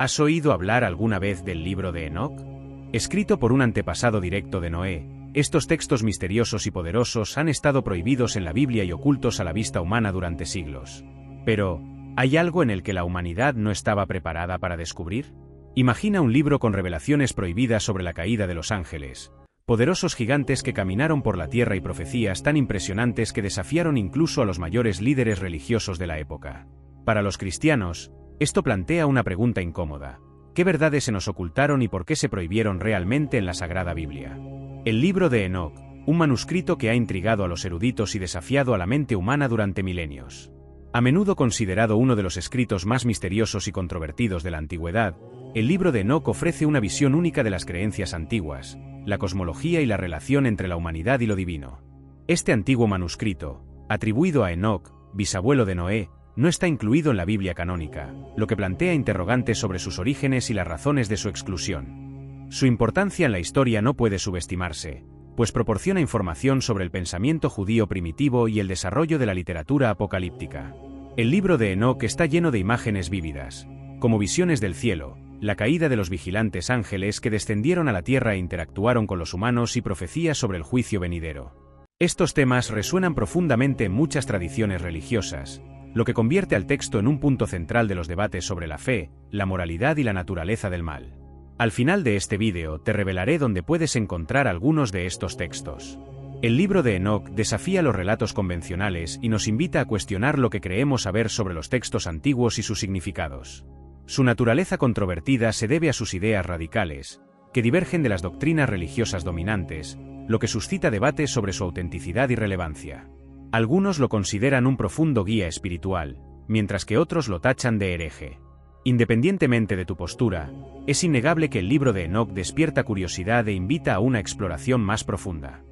¿Has oído hablar alguna vez del libro de Enoc? Escrito por un antepasado directo de Noé, estos textos misteriosos y poderosos han estado prohibidos en la Biblia y ocultos a la vista humana durante siglos. Pero, ¿hay algo en el que la humanidad no estaba preparada para descubrir? Imagina un libro con revelaciones prohibidas sobre la caída de los ángeles, poderosos gigantes que caminaron por la tierra y profecías tan impresionantes que desafiaron incluso a los mayores líderes religiosos de la época. Para los cristianos, esto plantea una pregunta incómoda. ¿Qué verdades se nos ocultaron y por qué se prohibieron realmente en la Sagrada Biblia? El libro de Enoc, un manuscrito que ha intrigado a los eruditos y desafiado a la mente humana durante milenios. A menudo considerado uno de los escritos más misteriosos y controvertidos de la antigüedad, el libro de Enoc ofrece una visión única de las creencias antiguas, la cosmología y la relación entre la humanidad y lo divino. Este antiguo manuscrito, atribuido a Enoc, bisabuelo de Noé, no está incluido en la Biblia canónica, lo que plantea interrogantes sobre sus orígenes y las razones de su exclusión. Su importancia en la historia no puede subestimarse, pues proporciona información sobre el pensamiento judío primitivo y el desarrollo de la literatura apocalíptica. El libro de Enoc está lleno de imágenes vívidas, como visiones del cielo, la caída de los vigilantes ángeles que descendieron a la tierra e interactuaron con los humanos y profecías sobre el juicio venidero. Estos temas resuenan profundamente en muchas tradiciones religiosas, lo que convierte al texto en un punto central de los debates sobre la fe, la moralidad y la naturaleza del mal. Al final de este vídeo te revelaré dónde puedes encontrar algunos de estos textos. El libro de Enoc desafía los relatos convencionales y nos invita a cuestionar lo que creemos saber sobre los textos antiguos y sus significados. Su naturaleza controvertida se debe a sus ideas radicales, que divergen de las doctrinas religiosas dominantes, lo que suscita debates sobre su autenticidad y relevancia. Algunos lo consideran un profundo guía espiritual, mientras que otros lo tachan de hereje. Independientemente de tu postura, es innegable que el libro de Enoc despierta curiosidad e invita a una exploración más profunda.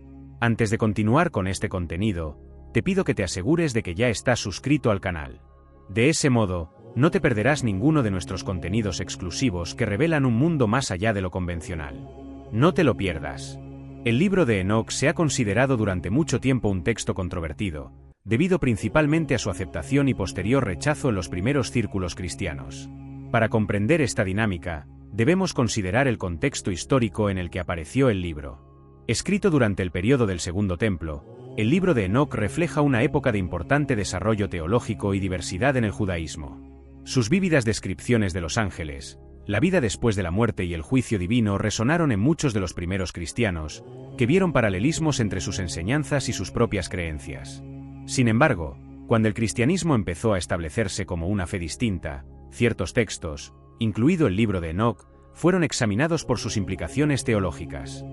Antes de continuar con este contenido, te pido que te asegures de que ya estás suscrito al canal. De ese modo, no te perderás ninguno de nuestros contenidos exclusivos que revelan un mundo más allá de lo convencional. No te lo pierdas. El libro de Enoc se ha considerado durante mucho tiempo un texto controvertido, debido principalmente a su aceptación y posterior rechazo en los primeros círculos cristianos. Para comprender esta dinámica, debemos considerar el contexto histórico en el que apareció el libro. Escrito durante el período del Segundo Templo, el libro de Enoc refleja una época de importante desarrollo teológico y diversidad en el judaísmo. Sus vívidas descripciones de los ángeles, la vida después de la muerte y el juicio divino resonaron en muchos de los primeros cristianos, que vieron paralelismos entre sus enseñanzas y sus propias creencias. Sin embargo, cuando el cristianismo empezó a establecerse como una fe distinta, ciertos textos, incluido el libro de Enoc, fueron examinados por sus implicaciones teológicas.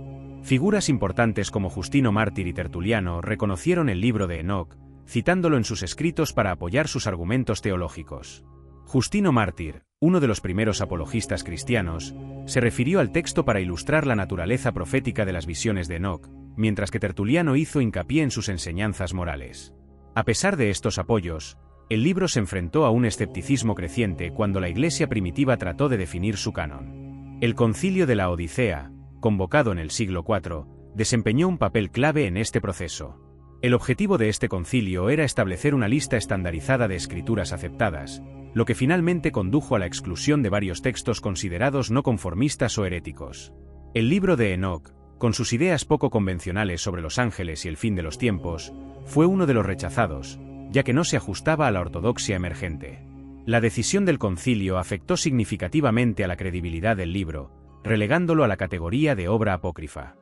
Figuras importantes como Justino Mártir y Tertuliano reconocieron el libro de Enoc, citándolo en sus escritos para apoyar sus argumentos teológicos. Justino Mártir, uno de los primeros apologistas cristianos, se refirió al texto para ilustrar la naturaleza profética de las visiones de Enoc, mientras que Tertuliano hizo hincapié en sus enseñanzas morales. A pesar de estos apoyos, el libro se enfrentó a un escepticismo creciente cuando la Iglesia primitiva trató de definir su canon. El Concilio de la Odisea, convocado en el siglo IV, desempeñó un papel clave en este proceso. El objetivo de este concilio era establecer una lista estandarizada de escrituras aceptadas, lo que finalmente condujo a la exclusión de varios textos considerados no conformistas o heréticos. El libro de Enoc, con sus ideas poco convencionales sobre los ángeles y el fin de los tiempos, fue uno de los rechazados, ya que no se ajustaba a la ortodoxia emergente. La decisión del concilio afectó significativamente a la credibilidad del libro, relegándolo a la categoría de obra apócrifa.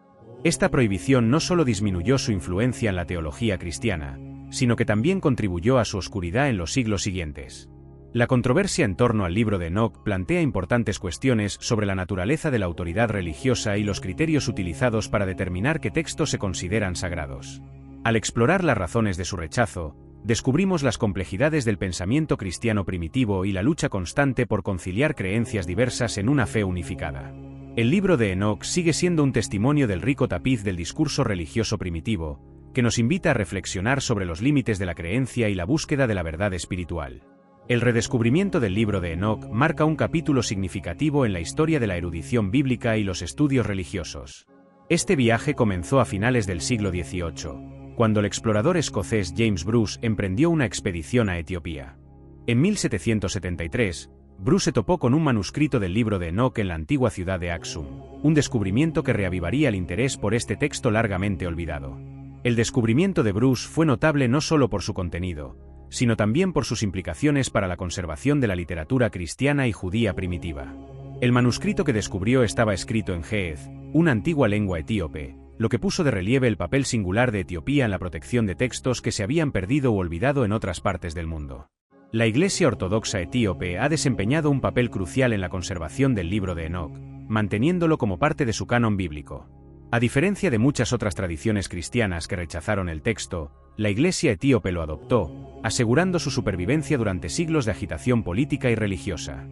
Esta prohibición no solo disminuyó su influencia en la teología cristiana, sino que también contribuyó a su oscuridad en los siglos siguientes. La controversia en torno al libro de Enoc plantea importantes cuestiones sobre la naturaleza de la autoridad religiosa y los criterios utilizados para determinar qué textos se consideran sagrados. Al explorar las razones de su rechazo, descubrimos las complejidades del pensamiento cristiano primitivo y la lucha constante por conciliar creencias diversas en una fe unificada. El libro de Enoc sigue siendo un testimonio del rico tapiz del discurso religioso primitivo, que nos invita a reflexionar sobre los límites de la creencia y la búsqueda de la verdad espiritual. El redescubrimiento del libro de Enoc marca un capítulo significativo en la historia de la erudición bíblica y los estudios religiosos. Este viaje comenzó a finales del siglo XVIII, cuando el explorador escocés James Bruce emprendió una expedición a Etiopía. En 1773, Bruce se topó con un manuscrito del libro de Enoc en la antigua ciudad de Aksum, un descubrimiento que reavivaría el interés por este texto largamente olvidado. El descubrimiento de Bruce fue notable no solo por su contenido, sino también por sus implicaciones para la conservación de la literatura cristiana y judía primitiva. El manuscrito que descubrió estaba escrito en Ge'ez, una antigua lengua etíope, lo que puso de relieve el papel singular de Etiopía en la protección de textos que se habían perdido o olvidado en otras partes del mundo. La Iglesia Ortodoxa etíope ha desempeñado un papel crucial en la conservación del libro de Enoc, manteniéndolo como parte de su canon bíblico. A diferencia de muchas otras tradiciones cristianas que rechazaron el texto, la Iglesia etíope lo adoptó, asegurando su supervivencia durante siglos de agitación política y religiosa.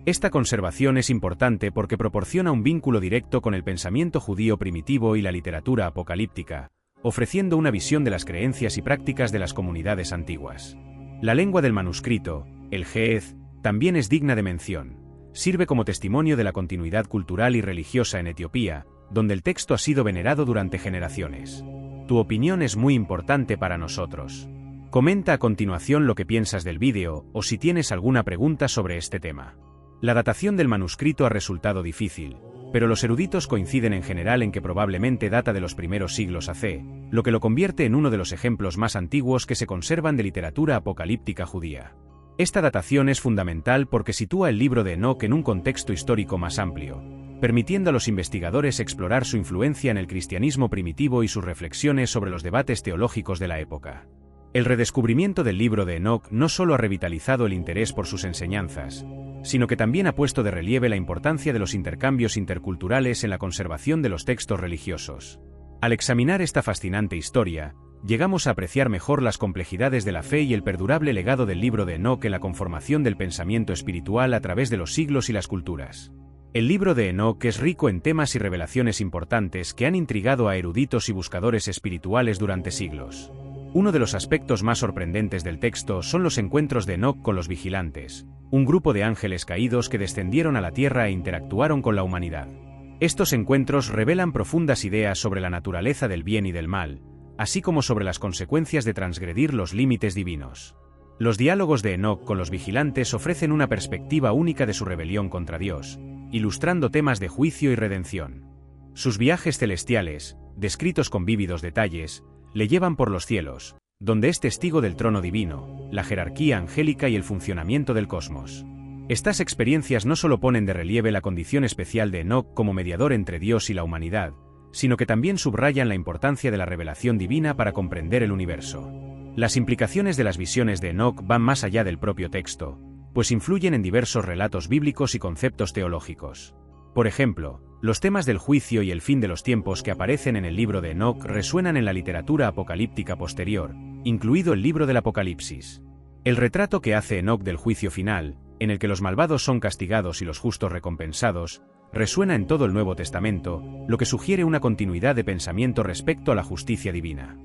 Esta conservación es importante porque proporciona un vínculo directo con el pensamiento judío primitivo y la literatura apocalíptica, ofreciendo una visión de las creencias y prácticas de las comunidades antiguas. La lengua del manuscrito, el Ge'ez, también es digna de mención. Sirve como testimonio de la continuidad cultural y religiosa en Etiopía, donde el texto ha sido venerado durante generaciones. Tu opinión es muy importante para nosotros. Comenta a continuación lo que piensas del vídeo o si tienes alguna pregunta sobre este tema. La datación del manuscrito ha resultado difícil, pero los eruditos coinciden en general en que probablemente data de los primeros siglos AC, lo que lo convierte en uno de los ejemplos más antiguos que se conservan de literatura apocalíptica judía. Esta datación es fundamental porque sitúa el libro de Enoc en un contexto histórico más amplio, permitiendo a los investigadores explorar su influencia en el cristianismo primitivo y sus reflexiones sobre los debates teológicos de la época. El redescubrimiento del libro de Enoc no solo ha revitalizado el interés por sus enseñanzas, sino que también ha puesto de relieve la importancia de los intercambios interculturales en la conservación de los textos religiosos. Al examinar esta fascinante historia, llegamos a apreciar mejor las complejidades de la fe y el perdurable legado del libro de Enoc en la conformación del pensamiento espiritual a través de los siglos y las culturas. El libro de Enoc es rico en temas y revelaciones importantes que han intrigado a eruditos y buscadores espirituales durante siglos. Uno de los aspectos más sorprendentes del texto son los encuentros de Enoc con los vigilantes, un grupo de ángeles caídos que descendieron a la tierra e interactuaron con la humanidad. Estos encuentros revelan profundas ideas sobre la naturaleza del bien y del mal, así como sobre las consecuencias de transgredir los límites divinos. Los diálogos de Enoc con los vigilantes ofrecen una perspectiva única de su rebelión contra Dios, ilustrando temas de juicio y redención. Sus viajes celestiales, descritos con vívidos detalles, le llevan por los cielos, donde es testigo del trono divino, la jerarquía angélica y el funcionamiento del cosmos. Estas experiencias no solo ponen de relieve la condición especial de Enoc como mediador entre Dios y la humanidad, sino que también subrayan la importancia de la revelación divina para comprender el universo. Las implicaciones de las visiones de Enoc van más allá del propio texto, pues influyen en diversos relatos bíblicos y conceptos teológicos. Por ejemplo, los temas del juicio y el fin de los tiempos que aparecen en el libro de Enoc resuenan en la literatura apocalíptica posterior, incluido el libro del Apocalipsis. El retrato que hace Enoc del juicio final, en el que los malvados son castigados y los justos recompensados, resuena en todo el Nuevo Testamento, lo que sugiere una continuidad de pensamiento respecto a la justicia divina.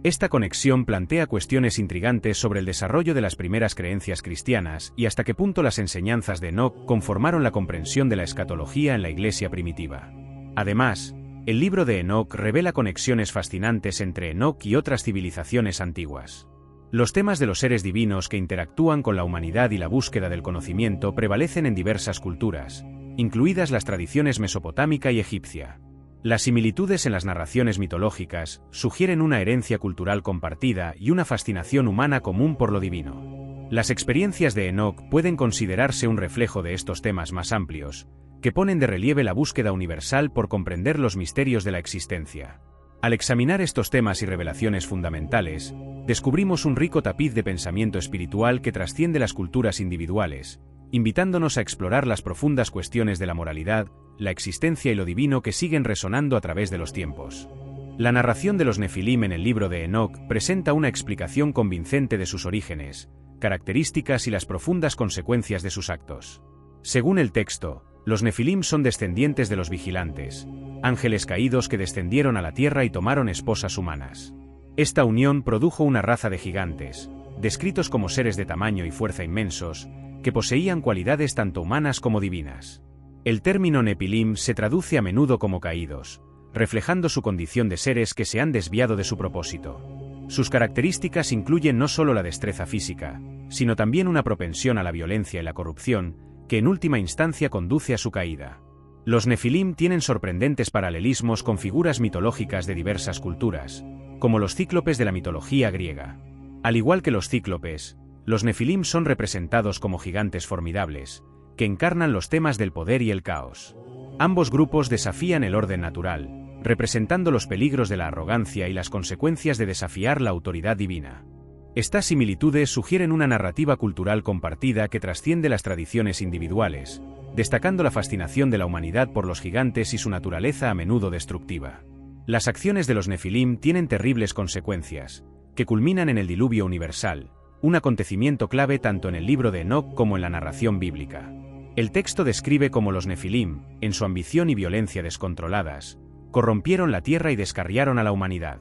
Esta conexión plantea cuestiones intrigantes sobre el desarrollo de las primeras creencias cristianas y hasta qué punto las enseñanzas de Enoc conformaron la comprensión de la escatología en la Iglesia primitiva. Además, el libro de Enoc revela conexiones fascinantes entre Enoc y otras civilizaciones antiguas. Los temas de los seres divinos que interactúan con la humanidad y la búsqueda del conocimiento prevalecen en diversas culturas, incluidas las tradiciones mesopotámica y egipcia. Las similitudes en las narraciones mitológicas sugieren una herencia cultural compartida y una fascinación humana común por lo divino. Las experiencias de Enoc pueden considerarse un reflejo de estos temas más amplios, que ponen de relieve la búsqueda universal por comprender los misterios de la existencia. Al examinar estos temas y revelaciones fundamentales, descubrimos un rico tapiz de pensamiento espiritual que trasciende las culturas individuales, invitándonos a explorar las profundas cuestiones de la moralidad, la existencia y lo divino que siguen resonando a través de los tiempos. La narración de los Nefilim en el libro de Enoc presenta una explicación convincente de sus orígenes, características y las profundas consecuencias de sus actos. Según el texto, los Nefilim son descendientes de los vigilantes, ángeles caídos que descendieron a la tierra y tomaron esposas humanas. Esta unión produjo una raza de gigantes, descritos como seres de tamaño y fuerza inmensos, que poseían cualidades tanto humanas como divinas. El término Nefilim se traduce a menudo como caídos, reflejando su condición de seres que se han desviado de su propósito. Sus características incluyen no solo la destreza física, sino también una propensión a la violencia y la corrupción, que en última instancia conduce a su caída. Los Nefilim tienen sorprendentes paralelismos con figuras mitológicas de diversas culturas, como los cíclopes de la mitología griega. Al igual que los cíclopes, los Nefilim son representados como gigantes formidables, que encarnan los temas del poder y el caos. Ambos grupos desafían el orden natural, representando los peligros de la arrogancia y las consecuencias de desafiar la autoridad divina. Estas similitudes sugieren una narrativa cultural compartida que trasciende las tradiciones individuales, destacando la fascinación de la humanidad por los gigantes y su naturaleza a menudo destructiva. Las acciones de los Nefilim tienen terribles consecuencias, que culminan en el diluvio universal, un acontecimiento clave tanto en el libro de Enoc como en la narración bíblica. El texto describe cómo los Nefilim, en su ambición y violencia descontroladas, corrompieron la tierra y descarriaron a la humanidad.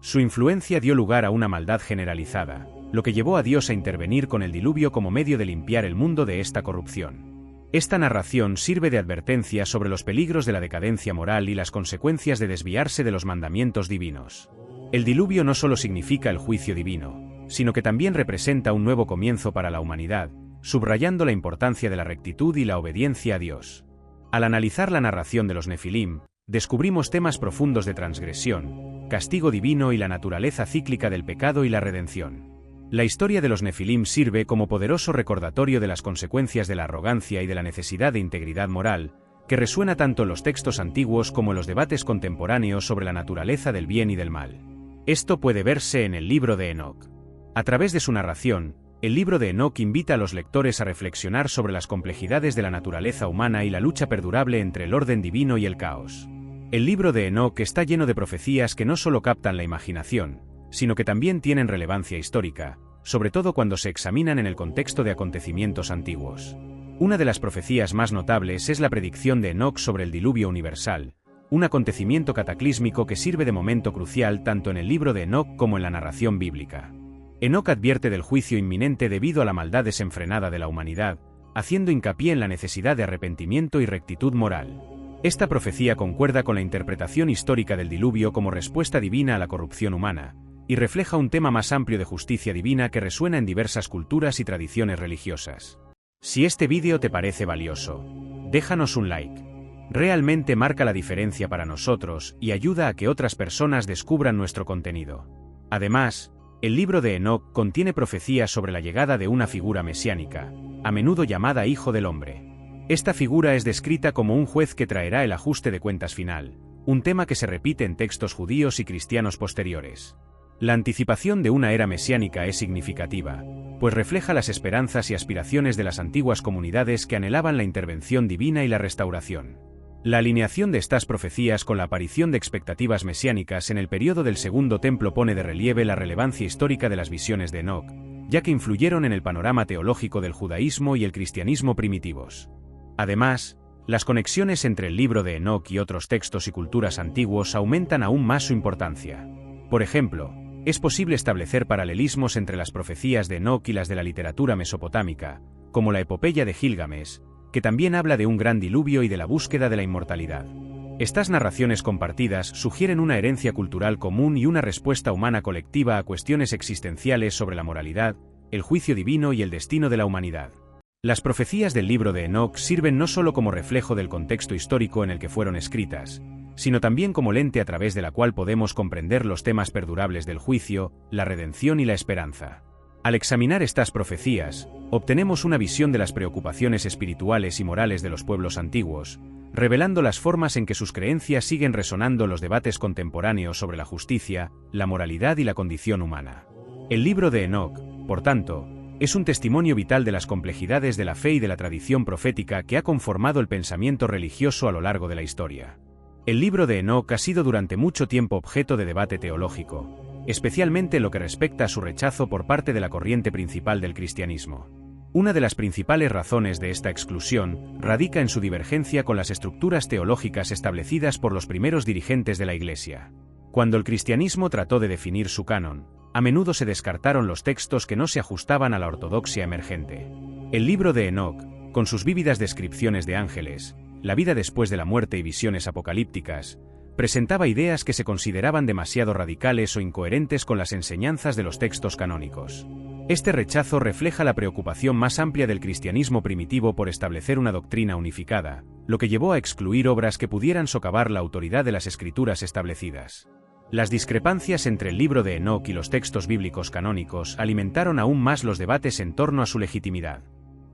Su influencia dio lugar a una maldad generalizada, lo que llevó a Dios a intervenir con el diluvio como medio de limpiar el mundo de esta corrupción. Esta narración sirve de advertencia sobre los peligros de la decadencia moral y las consecuencias de desviarse de los mandamientos divinos. El diluvio no solo significa el juicio divino, sino que también representa un nuevo comienzo para la humanidad, subrayando la importancia de la rectitud y la obediencia a Dios. Al analizar la narración de los Nefilim, descubrimos temas profundos de transgresión, castigo divino y la naturaleza cíclica del pecado y la redención. La historia de los Nefilim sirve como poderoso recordatorio de las consecuencias de la arrogancia y de la necesidad de integridad moral, que resuena tanto en los textos antiguos como en los debates contemporáneos sobre la naturaleza del bien y del mal. Esto puede verse en el libro de Enoc. A través de su narración, el libro de Enoc invita a los lectores a reflexionar sobre las complejidades de la naturaleza humana y la lucha perdurable entre el orden divino y el caos. El libro de Enoc está lleno de profecías que no solo captan la imaginación, sino que también tienen relevancia histórica, sobre todo cuando se examinan en el contexto de acontecimientos antiguos. Una de las profecías más notables es la predicción de Enoc sobre el diluvio universal, un acontecimiento cataclísmico que sirve de momento crucial tanto en el libro de Enoc como en la narración bíblica. Enoc advierte del juicio inminente debido a la maldad desenfrenada de la humanidad, haciendo hincapié en la necesidad de arrepentimiento y rectitud moral. Esta profecía concuerda con la interpretación histórica del diluvio como respuesta divina a la corrupción humana, y refleja un tema más amplio de justicia divina que resuena en diversas culturas y tradiciones religiosas. Si este vídeo te parece valioso, déjanos un like. Realmente marca la diferencia para nosotros y ayuda a que otras personas descubran nuestro contenido. Además, el libro de Enoc contiene profecías sobre la llegada de una figura mesiánica, a menudo llamada Hijo del Hombre. Esta figura es descrita como un juez que traerá el ajuste de cuentas final, un tema que se repite en textos judíos y cristianos posteriores. La anticipación de una era mesiánica es significativa, pues refleja las esperanzas y aspiraciones de las antiguas comunidades que anhelaban la intervención divina y la restauración. La alineación de estas profecías con la aparición de expectativas mesiánicas en el período del Segundo Templo pone de relieve la relevancia histórica de las visiones de Enoc, ya que influyeron en el panorama teológico del judaísmo y el cristianismo primitivos. Además, las conexiones entre el libro de Enoc y otros textos y culturas antiguos aumentan aún más su importancia. Por ejemplo, es posible establecer paralelismos entre las profecías de Enoc y las de la literatura mesopotámica, como la epopeya de Gilgamesh, que también habla de un gran diluvio y de la búsqueda de la inmortalidad. Estas narraciones compartidas sugieren una herencia cultural común y una respuesta humana colectiva a cuestiones existenciales sobre la moralidad, el juicio divino y el destino de la humanidad. Las profecías del libro de Enoc sirven no solo como reflejo del contexto histórico en el que fueron escritas, sino también como lente a través de la cual podemos comprender los temas perdurables del juicio, la redención y la esperanza. Al examinar estas profecías, obtenemos una visión de las preocupaciones espirituales y morales de los pueblos antiguos, revelando las formas en que sus creencias siguen resonando en los debates contemporáneos sobre la justicia, la moralidad y la condición humana. El libro de Enoc, por tanto, es un testimonio vital de las complejidades de la fe y de la tradición profética que ha conformado el pensamiento religioso a lo largo de la historia. El libro de Enoc ha sido durante mucho tiempo objeto de debate teológico, especialmente en lo que respecta a su rechazo por parte de la corriente principal del cristianismo. Una de las principales razones de esta exclusión radica en su divergencia con las estructuras teológicas establecidas por los primeros dirigentes de la Iglesia. Cuando el cristianismo trató de definir su canon, a menudo se descartaron los textos que no se ajustaban a la ortodoxia emergente. El libro de Enoc, con sus vívidas descripciones de ángeles, la vida después de la muerte y visiones apocalípticas, presentaba ideas que se consideraban demasiado radicales o incoherentes con las enseñanzas de los textos canónicos. Este rechazo refleja la preocupación más amplia del cristianismo primitivo por establecer una doctrina unificada, lo que llevó a excluir obras que pudieran socavar la autoridad de las escrituras establecidas. Las discrepancias entre el libro de Enoc y los textos bíblicos canónicos alimentaron aún más los debates en torno a su legitimidad.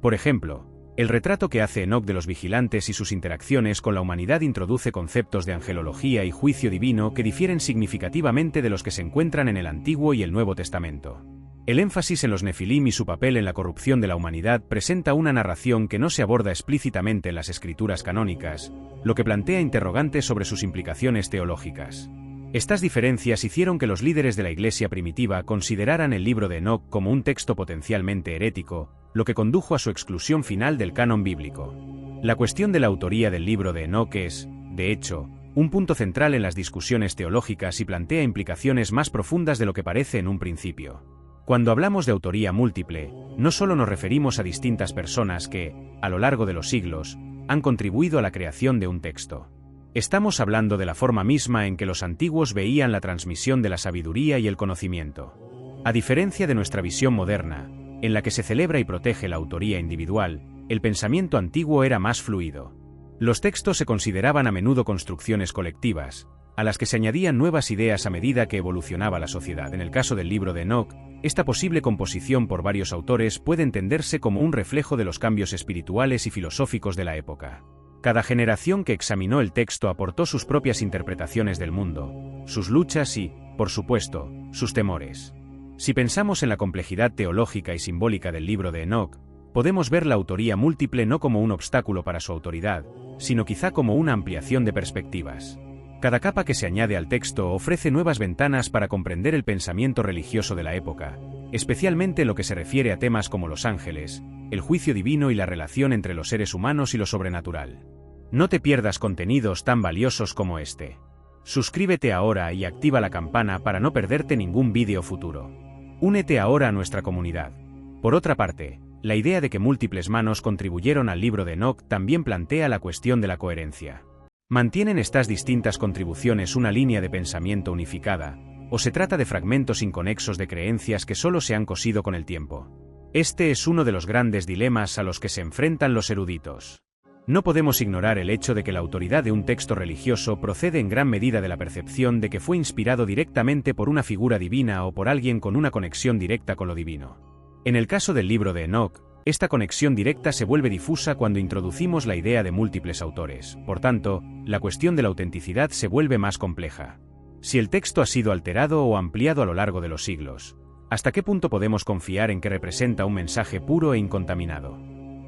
Por ejemplo, el retrato que hace Enoc de los vigilantes y sus interacciones con la humanidad introduce conceptos de angelología y juicio divino que difieren significativamente de los que se encuentran en el Antiguo y el Nuevo Testamento. El énfasis en los nefilim y su papel en la corrupción de la humanidad presenta una narración que no se aborda explícitamente en las escrituras canónicas, lo que plantea interrogantes sobre sus implicaciones teológicas. Estas diferencias hicieron que los líderes de la Iglesia primitiva consideraran el libro de Enoc como un texto potencialmente herético, lo que condujo a su exclusión final del canon bíblico. La cuestión de la autoría del libro de Enoc es, de hecho, un punto central en las discusiones teológicas y plantea implicaciones más profundas de lo que parece en un principio. Cuando hablamos de autoría múltiple, no solo nos referimos a distintas personas que, a lo largo de los siglos, han contribuido a la creación de un texto. Estamos hablando de la forma misma en que los antiguos veían la transmisión de la sabiduría y el conocimiento. A diferencia de nuestra visión moderna, en la que se celebra y protege la autoría individual, el pensamiento antiguo era más fluido. Los textos se consideraban a menudo construcciones colectivas, a las que se añadían nuevas ideas a medida que evolucionaba la sociedad. En el caso del libro de Enoc, esta posible composición por varios autores puede entenderse como un reflejo de los cambios espirituales y filosóficos de la época. Cada generación que examinó el texto aportó sus propias interpretaciones del mundo, sus luchas y, por supuesto, sus temores. Si pensamos en la complejidad teológica y simbólica del libro de Enoc, podemos ver la autoría múltiple no como un obstáculo para su autoridad, sino quizá como una ampliación de perspectivas. Cada capa que se añade al texto ofrece nuevas ventanas para comprender el pensamiento religioso de la época, especialmente en lo que se refiere a temas como los ángeles, el juicio divino y la relación entre los seres humanos y lo sobrenatural. No te pierdas contenidos tan valiosos como este. Suscríbete ahora y activa la campana para no perderte ningún vídeo futuro. Únete ahora a nuestra comunidad. Por otra parte, la idea de que múltiples manos contribuyeron al libro de Enoc también plantea la cuestión de la coherencia. ¿Mantienen estas distintas contribuciones una línea de pensamiento unificada, o se trata de fragmentos inconexos de creencias que solo se han cosido con el tiempo? Este es uno de los grandes dilemas a los que se enfrentan los eruditos. No podemos ignorar el hecho de que la autoridad de un texto religioso procede en gran medida de la percepción de que fue inspirado directamente por una figura divina o por alguien con una conexión directa con lo divino. En el caso del libro de Enoc, esta conexión directa se vuelve difusa cuando introducimos la idea de múltiples autores. Por tanto, la cuestión de la autenticidad se vuelve más compleja. Si el texto ha sido alterado o ampliado a lo largo de los siglos, ¿hasta qué punto podemos confiar en que representa un mensaje puro e incontaminado?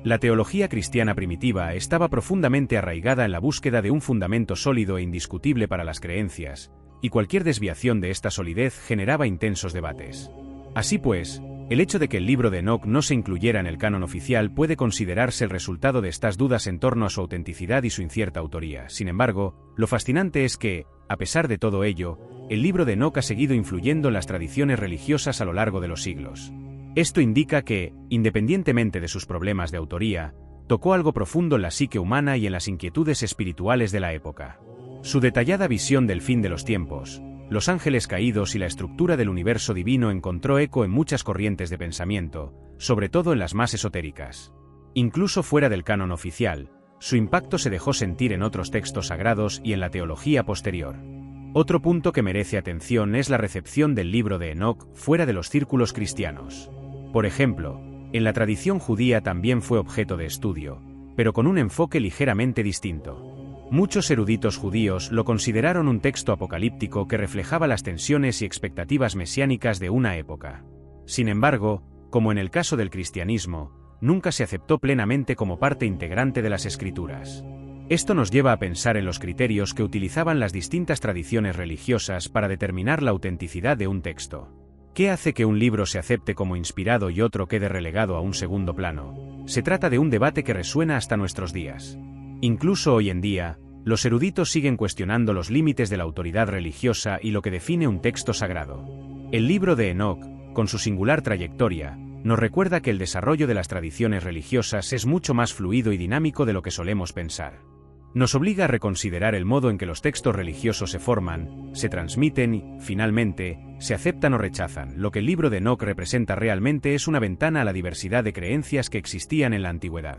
La teología cristiana primitiva estaba profundamente arraigada en la búsqueda de un fundamento sólido e indiscutible para las creencias, y cualquier desviación de esta solidez generaba intensos debates. Así pues, el hecho de que el libro de Enoc no se incluyera en el canon oficial puede considerarse el resultado de estas dudas en torno a su autenticidad y su incierta autoría. Sin embargo, lo fascinante es que, a pesar de todo ello, el libro de Enoc ha seguido influyendo en las tradiciones religiosas a lo largo de los siglos. Esto indica que, independientemente de sus problemas de autoría, tocó algo profundo en la psique humana y en las inquietudes espirituales de la época. Su detallada visión del fin de los tiempos, los ángeles caídos y la estructura del universo divino encontró eco en muchas corrientes de pensamiento, sobre todo en las más esotéricas. Incluso fuera del canon oficial, su impacto se dejó sentir en otros textos sagrados y en la teología posterior. Otro punto que merece atención es la recepción del libro de Enoc fuera de los círculos cristianos. Por ejemplo, en la tradición judía también fue objeto de estudio, pero con un enfoque ligeramente distinto. Muchos eruditos judíos lo consideraron un texto apocalíptico que reflejaba las tensiones y expectativas mesiánicas de una época. Sin embargo, como en el caso del cristianismo, nunca se aceptó plenamente como parte integrante de las escrituras. Esto nos lleva a pensar en los criterios que utilizaban las distintas tradiciones religiosas para determinar la autenticidad de un texto. ¿Qué hace que un libro se acepte como inspirado y otro quede relegado a un segundo plano? Se trata de un debate que resuena hasta nuestros días. Incluso hoy en día, los eruditos siguen cuestionando los límites de la autoridad religiosa y lo que define un texto sagrado. El libro de Enoc, con su singular trayectoria, nos recuerda que el desarrollo de las tradiciones religiosas es mucho más fluido y dinámico de lo que solemos pensar. Nos obliga a reconsiderar el modo en que los textos religiosos se forman, se transmiten y, finalmente, se aceptan o rechazan. Lo que el libro de Enoc representa realmente es una ventana a la diversidad de creencias que existían en la antigüedad.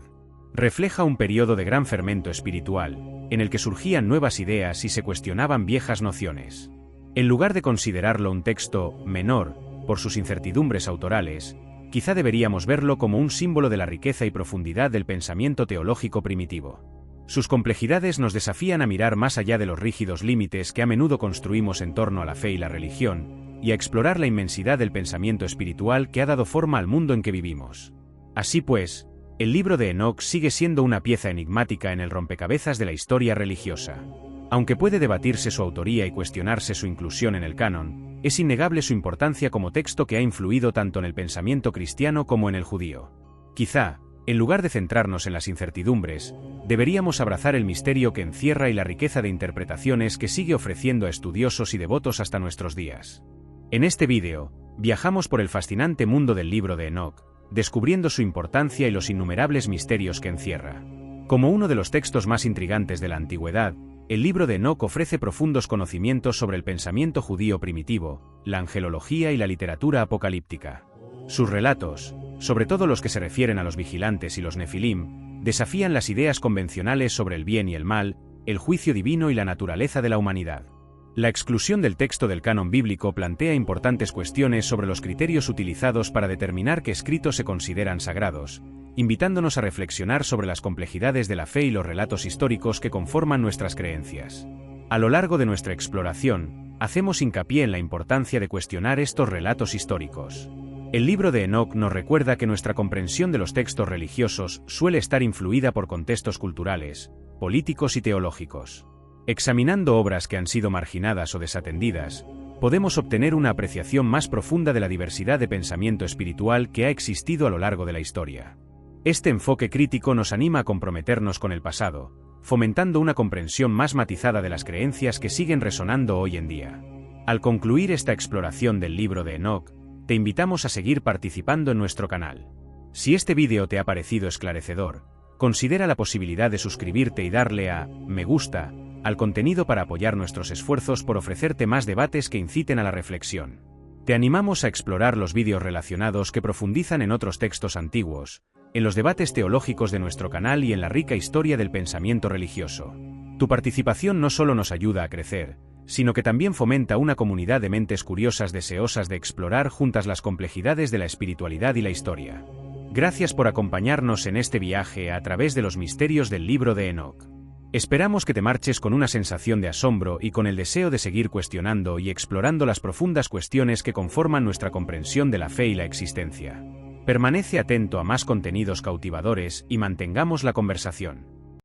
Refleja un periodo de gran fermento espiritual, en el que surgían nuevas ideas y se cuestionaban viejas nociones. En lugar de considerarlo un texto menor, por sus incertidumbres autorales, quizá deberíamos verlo como un símbolo de la riqueza y profundidad del pensamiento teológico primitivo. Sus complejidades nos desafían a mirar más allá de los rígidos límites que a menudo construimos en torno a la fe y la religión, y a explorar la inmensidad del pensamiento espiritual que ha dado forma al mundo en que vivimos. Así pues, el libro de Enoc sigue siendo una pieza enigmática en el rompecabezas de la historia religiosa. Aunque puede debatirse su autoría y cuestionarse su inclusión en el canon, es innegable su importancia como texto que ha influido tanto en el pensamiento cristiano como en el judío. Quizá, en lugar de centrarnos en las incertidumbres, deberíamos abrazar el misterio que encierra y la riqueza de interpretaciones que sigue ofreciendo a estudiosos y devotos hasta nuestros días. En este vídeo, viajamos por el fascinante mundo del libro de Enoc, descubriendo su importancia y los innumerables misterios que encierra. Como uno de los textos más intrigantes de la antigüedad, el libro de Enoc ofrece profundos conocimientos sobre el pensamiento judío primitivo, la angelología y la literatura apocalíptica. Sus relatos, sobre todo los que se refieren a los vigilantes y los nefilim, desafían las ideas convencionales sobre el bien y el mal, el juicio divino y la naturaleza de la humanidad. La exclusión del texto del canon bíblico plantea importantes cuestiones sobre los criterios utilizados para determinar qué escritos se consideran sagrados, invitándonos a reflexionar sobre las complejidades de la fe y los relatos históricos que conforman nuestras creencias. A lo largo de nuestra exploración, hacemos hincapié en la importancia de cuestionar estos relatos históricos. El libro de Enoc nos recuerda que nuestra comprensión de los textos religiosos suele estar influida por contextos culturales, políticos y teológicos. Examinando obras que han sido marginadas o desatendidas, podemos obtener una apreciación más profunda de la diversidad de pensamiento espiritual que ha existido a lo largo de la historia. Este enfoque crítico nos anima a comprometernos con el pasado, fomentando una comprensión más matizada de las creencias que siguen resonando hoy en día. Al concluir esta exploración del libro de Enoc, te invitamos a seguir participando en nuestro canal. Si este vídeo te ha parecido esclarecedor, considera la posibilidad de suscribirte y darle a me gusta al contenido para apoyar nuestros esfuerzos por ofrecerte más debates que inciten a la reflexión. Te animamos a explorar los vídeos relacionados que profundizan en otros textos antiguos, en los debates teológicos de nuestro canal y en la rica historia del pensamiento religioso. Tu participación no solo nos ayuda a crecer, sino que también fomenta una comunidad de mentes curiosas deseosas de explorar juntas las complejidades de la espiritualidad y la historia. Gracias por acompañarnos en este viaje a través de los misterios del libro de Enoc. Esperamos que te marches con una sensación de asombro y con el deseo de seguir cuestionando y explorando las profundas cuestiones que conforman nuestra comprensión de la fe y la existencia. Permanece atento a más contenidos cautivadores y mantengamos la conversación.